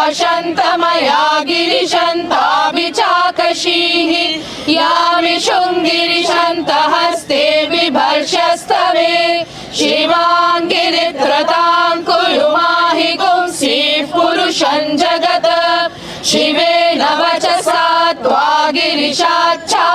भाषन्तमया गिरिशन्ताभिचाकशीः यामिषुङ्गिरिशन्तहस्ते बिभर्षस्तवे शिवाङ्गिरित्रतां कुरु माहि पुंसीः पुरुषं जगत् शिवेन वचसा त्वा गिरिशाच्छा